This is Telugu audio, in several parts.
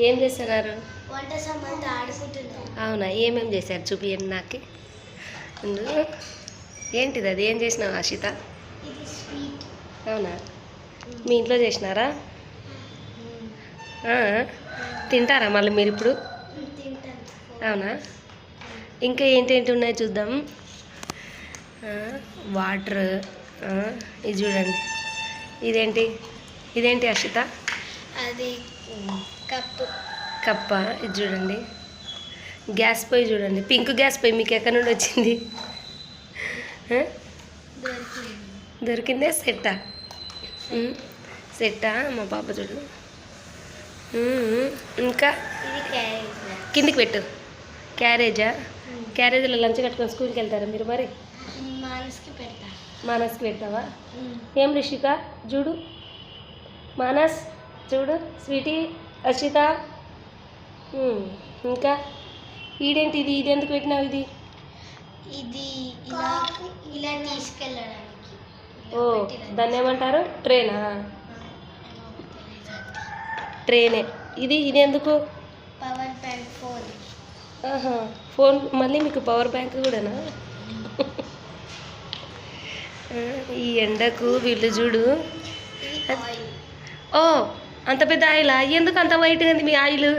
ఏం చేస్తున్నారు? వంట సామాన్తో ఆడుకుంటున్నారు. అవునా, ఏమేమి చేశారు చూపియండి నాకు. ఏంటిది, అది ఏం చేసినావు ఆశిత? ఇది స్వీట్. అవునా, మీ ఇంట్లో చేసినారా? తింటారా మళ్ళీ మీరు ఇప్పుడు? తింటాను. అవునా, ఇంకా ఏంటేంటి ఉన్నాయి చూద్దాం. వాటర్, ఇది చూడండి. ఇదేంటి ఇదేంటి అర్షిత? అది కప్పు. కప్ప. ఇది చూడండి. గ్యాస్ పొయ్యి చూడండి, పింక్ గ్యాస్ పొయ్యి మీకు ఎక్కడి నుండి వచ్చింది? దొరికిందే. సెట్టా? సెట్టా మా పాప చూడు. ఇంకా కిందికి పెట్టు. క్యారేజా? క్యారేజీలో లంచ్ కట్టుకొని స్కూల్కి వెళ్తారా మీరు మరి? మానస్కి పెడతావా? ఏం రిషిక చూడు, మానస్ చూడు, స్వీటీ, అర్షిత. ఇంకా ఈడేంటి ఇది? ఇది ఎందుకు పెట్టినావు? ఇది ఇలా తీసుకెళ్ళడానికి. ఓ, దాన్ని ఏమంటారు? ట్రైనా? ట్రైనే. ఇది ఎందుకు? Power bank. ఫోన్. ఫోన్. మళ్ళీ మీకు పవర్ బ్యాంక్ కూడానా? ఈ ఎండకు వీళ్ళు చూడు. ఓ, అంత పెద్ద ఆయిలా? ఎందుకు అంత వైట్గా ఉంది మీ oil?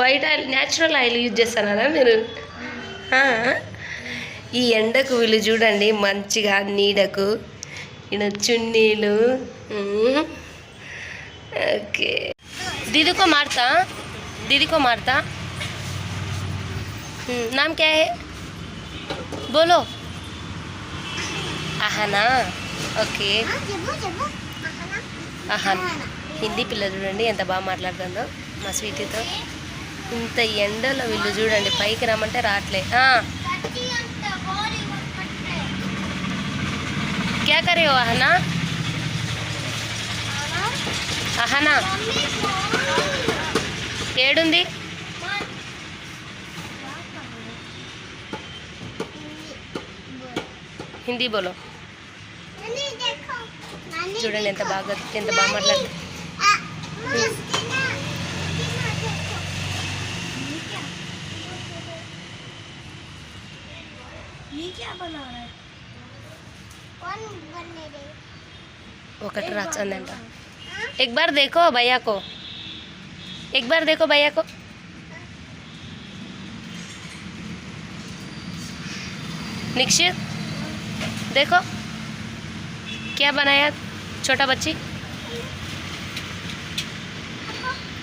White oil, natural oil use చేస్తున్నారా మీరు? ఈ ఎండకు వీళ్ళు చూడండి, మంచిగా నీడకు ఈయన చున్నీలు. ఓకే, దీదీకో మారుతా. దీదీకో మారుతా. नाम क्या है? बोलो. అహనా. ఓకే, అహన్. హిందీ పిల్ల చూడండి ఎంత బాగా మాట్లాడుతుందో మా స్వీటీతో. ఇంత ఎండలో వీళ్ళు చూడండి, పైకి రమ్మంటే రావట్లే. క్యా కరే హో అహనా? అహనా ఏడుంది? హిందీ బోలో. చూడండి ఎంత బాగా మాట్లాడుతుంది. ఒకటి రాచందంట. एक बार देखो भैया को, एक बार देखो भैया को. निक्षित देखो क्या बनाया छोटा बच्ची.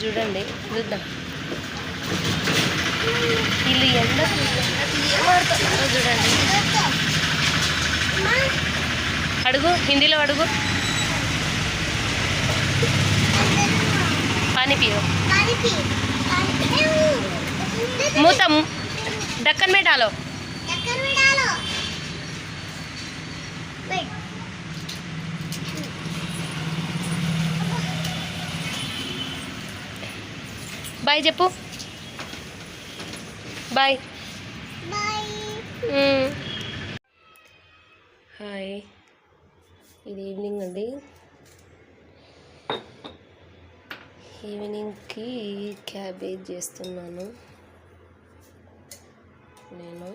చూడండి, చూద్దాం. వీళ్ళు ఎండకు ఏమాడుతున్నారో చూడండి. అడుగు, హిందీలో అడుగు. पानी पियो. मुँह ढक्कन में डालो. బాయ్ చెప్పు. బాయ్. హాయ్, ఇది ఈవినింగ్ అండి. ఈవినింగ్కి క్యాబేజ్ చేస్తున్నాను నేను.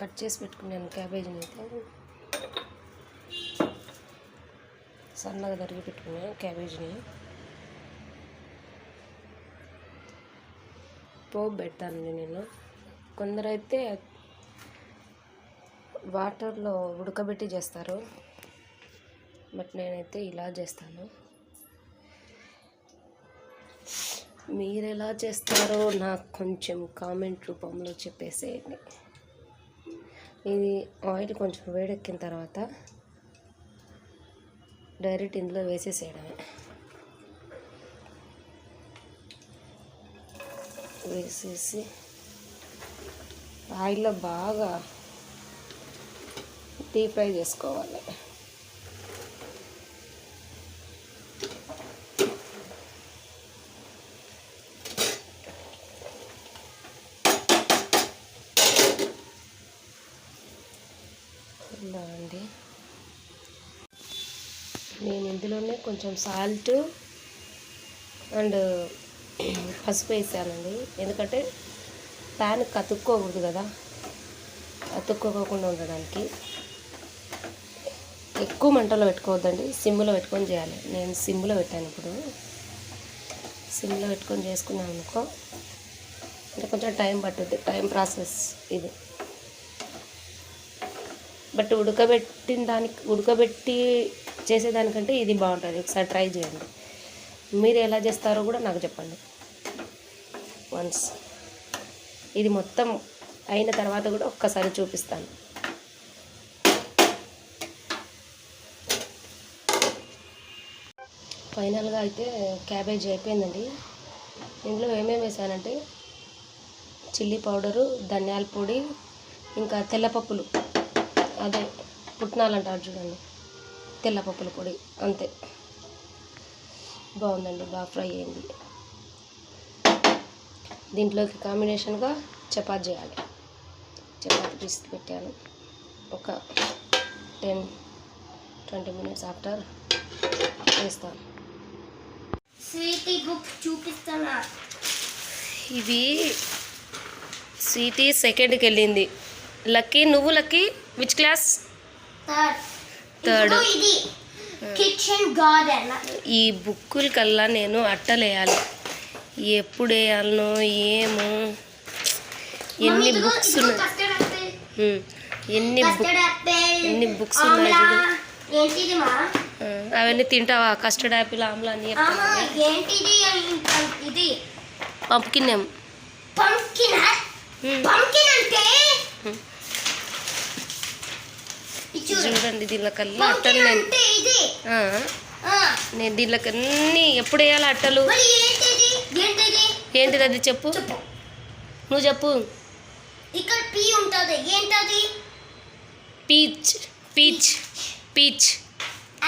కట్ చేసి పెట్టుకున్నాను క్యాబేజీని. అయితే సన్నగా తరిగి పెట్టుకున్నాను క్యాబేజీని. పోపు పెడతానండి నేను. కొందరైతే వాటర్లో ఉడకబెట్టి చేస్తారు, బట్ నేనైతే ఇలా చేస్తాను. మీరు ఎలా చేస్తారో నాకు కొంచెం కామెంట్ రూపంలో చెప్పేసేయండి. ఇది ఆయిల్ కొంచెం వేడెక్కిన తర్వాత డైరెక్ట్ ఇందులో వేసేసేయడమే. వేసేసి ఆయిల్లో బాగా డీప్ ఫ్రై చేసుకోవాలి. ఇలా అండి. నేను ఇందులోనే కొంచెం సాల్ట్ అండ్ పసుపు వేసానండి, ఎందుకంటే ప్యాన్ కతుక్కోకూడదు కదా, అతుక్కోకుండా ఉండడానికి. ఎక్కువ మంటలో పెట్టుకోవద్దండి, సిమ్లో పెట్టుకొని చేయాలి. నేను సిమ్లో పెట్టాను. ఇప్పుడు సిమ్లో పెట్టుకొని చేసుకున్నాను అనుకో, అంటే కొంచెం టైం పట్టుద్ది, టైం ప్రాసెస్ ఇది. బట్ ఉడకబెట్టి చేసేదానికంటే ఇది బాగుంటుంది. ఒకసారి ట్రై చేయండి. మీరు ఎలా చేస్తారో కూడా నాకు చెప్పండి వన్స్. ఇది మొత్తం అయిన తర్వాత కూడా ఒక్కసారి చూపిస్తాను. ఫైనల్గా అయితే క్యాబేజీ అయిపోయిందండి. ఇందులో ఏమేమి వేసానంటే చిల్లీ పౌడరు, ధనియాల పొడి, ఇంకా తెల్లపప్పులు, అదే పుట్నాలు అంటారు చూడండి, తెల్లపప్పుల పొడి, అంతే. బాగుందండి, బాగా ఫ్రై అయింది. దీంట్లోకి కాంబినేషన్గా చపాతీ చేయాలి. చపాతీ పీస్ పెట్టాను. ఒక 10-20 minutes ఆఫ్టర్ వేస్తాను. స్వీటీ బుక్ చూపిస్తానా? ఇవి స్వీటీ సెకండ్కి వెళ్ళింది. లక్కీ, నువ్వు లక్కీ విచ్ క్లాస్? థర్డ్. ఇది కిచెన్ గార్డెన్. ఈ బుక్కుల కల్లా నేను అట్టలేయాలి. ఎప్పుడు వేయాలనో ఏమో. ఎన్ని బుక్స్ ఉన్నాయి, ఎన్ని బుక్స్ ఉన్నాయి చూడు. అవన్నీ తింటావా? కస్టర్డ్ యాపిల్, ఆమ్లా అన్నీ పంప్కిన్ ఏం చూడండి. దీనికల్లా అట్టలు నేను దీనిలోకి అన్నీ ఎప్పుడు వేయాలి అట్టలు. ఏంటిది అది చెప్పు, నువ్వు చెప్పు. ఇక్కడ పీ ఉంటుంది, ఏంటది? Peach peach peach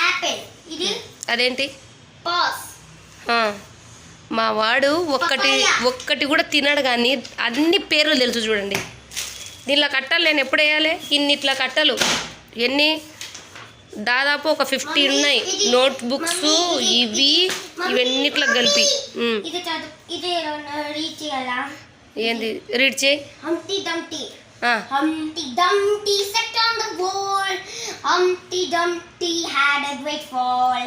Apple. ఇది అదేంటి? పాస్. మా వాడు ఒక్కటి కూడా తినడు, కానీ అన్ని పేర్లు తెలుసు చూడండి. దీనిలో కట్టలు నేను ఎప్పుడు వేయాలి? ఇట్లా కట్టలు ఎన్ని, దాదాపు ఒక 50 ఉన్నాయి. నోట్ బుక్స్ ఇవన్నిట్లో కలిపి. ఏంది రీడ్ చేయి. Humpty Dumpty. Humpty Dumpty sat on the wall. Humpty Dumpty had a great fall.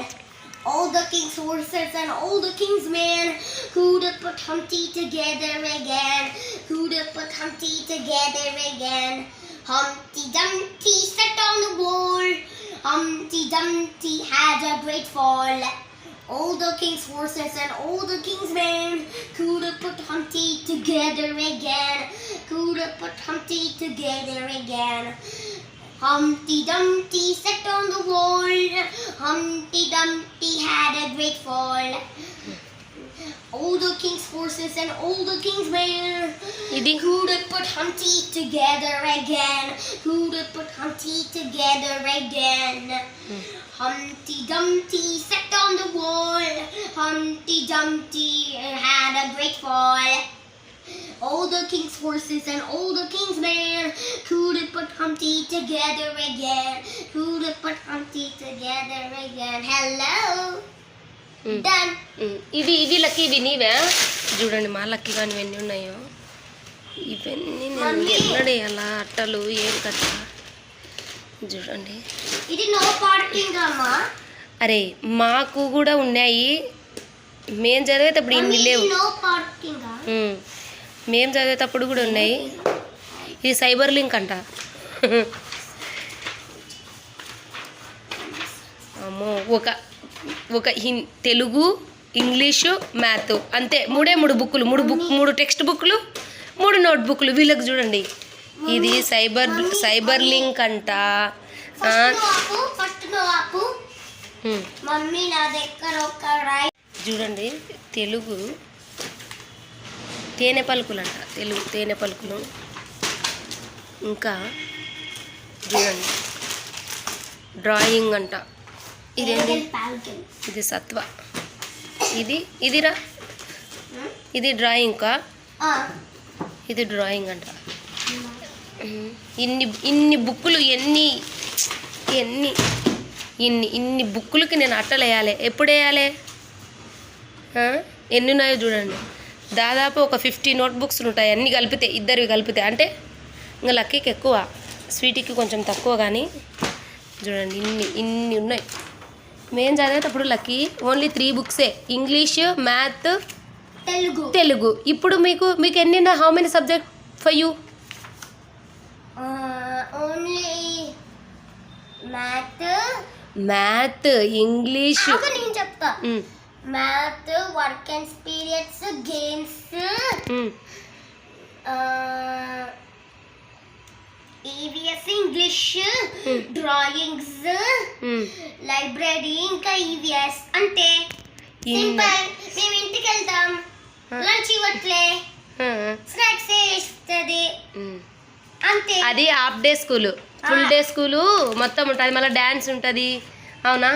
All the king's horses and all the king's men could have put Humpty together again. Could have put Humpty together again. Humpty Dumpty sat on the wall. Humpty Dumpty had a great fall. All the king's horses and all the king's men could have put Humpty together again. Could have put Humpty together again. Humpty Dumpty sat on the wall. Humpty Dumpty had a great fall. All the king's horses and all the king's men could have put Humpty together again. Could have put Humpty together again. Humpty Dumpty sat on the wall. Humpty Dumpty had a great fall. All the king's horses and all the king's men could have put Humpty together again. Could have put Humpty together again. Hello. Done. ఇవి లక్కీ, ఇవి నీవే చూడండి. మా లక్కీ కానీ ఇవన్నీ ఉన్నాయో, ఇవన్నీ నేను ఎన్నడేయాలా అట్టలు, ఏం కథ చూడండి. ఇది నో పార్కింగ్ అమ్మా. అరే మాకు కూడా ఉన్నాయి, మేము చదివేటప్పుడు ఇన్ని లేవు. No parking. మేము చదివేటప్పుడు కూడా ఉన్నాయి. ఇది సైబర్ లింక్ అంట. అమ్మో, ఒక తెలుగు, ఇంగ్లీషు, మ్యాథ్, అంతే. మూడు బుక్కులు, 3 టెక్స్ట్ బుక్లు, 3 నోట్ బుక్లు వీళ్ళకి చూడండి. ఇది సైబర్ లింక్ అంట. చూడండి, తెలుగు తేనె పలుకులు అంట, తెలుగు తేనె పలుకులు. ఇంకా చూడండి డ్రాయింగ్ అంట. ఇదేంటి? ఇది సత్వ. ఇదిరా, ఇది డ్రాయింగ్కా? ఇది డ్రాయింగ్ అంట. ఇన్ని బుక్కులు, ఎన్ని ఇన్ని బుక్కులకి నేను అట్టలు వేయాలి. ఎప్పుడు వేయాలి? ఎన్ని ఉన్నాయో చూడండి. దాదాపు ఒక 50 నోట్బుక్స్ ఉంటాయి అన్నీ కలిపితే, ఇద్దరివి కలిపితే. అంటే ఇంకా లక్కీకి ఎక్కువ, స్వీటీకి కొంచెం తక్కువ. కానీ చూడండి ఇన్ని ఉన్నాయి. మేము చదివేటప్పుడు లక్కీ ఓన్లీ 3 బుక్సే, ఇంగ్లీష్, మ్యాథ్, తెలుగు. ఇప్పుడు మీకు ఎన్ని? How many subject for you? Only math, English. నేను చెప్తా. Math, work experience, games, EVS, English, drawings, library, ఇంకా ఈవీఎస్. అంటే సింపుల్. మేము ఇంటికి వెళ్తాం, లంచ్ ఇవ్వట్లే, స్నాక్స్ ఇస్తుంది అంతే. అది half day school. Full day school మొత్తం ఉంటుంది. మళ్ళీ డ్యాన్స్ ఉంటుంది. అవునా?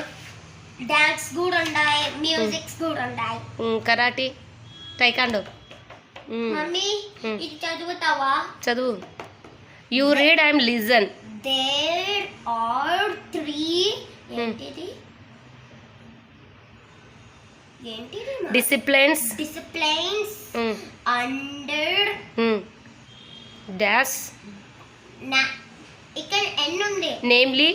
డాన్స్ కూడా ఉన్నాయి, మ్యూజిక్స్ కూడా ఉన్నాయి, కరాటీ, టైకాండో. మమ్మీ ఇది చదువుతావా? చదువు. You read, I'm listen. There are 3 ఏంటిది డిసిప్లిన్స్ అండర్ డాష్. ఇక్కడ ఎన్ని ఉంది? నేమ్లీ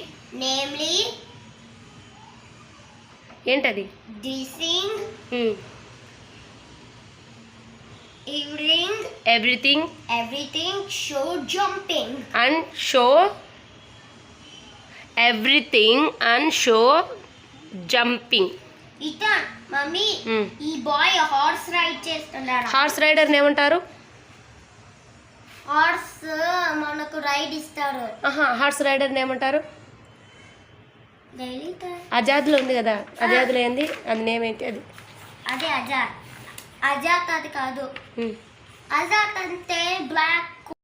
ఏంటది? Dressing, everything, show, jumping and show. Everything and show jumping. ఇత మమ్మీ ఈ బాయ్ హార్స్ రైడ్ చేస్తున్నాడు. హార్స్ రైడర్ని ఏమంటారు? హార్స్ మనకు రైడ్ ఇస్తారు. హార్స్ రైడర్ని ఏమంటారు? ఆజాద్లో ఉంది కదా, ఆజాద్లో ఏంది అది నేమ్ ఏంటి? అదే ఆజాద్. అది కాదు. ఆజాద్ అంటే బ్లాక్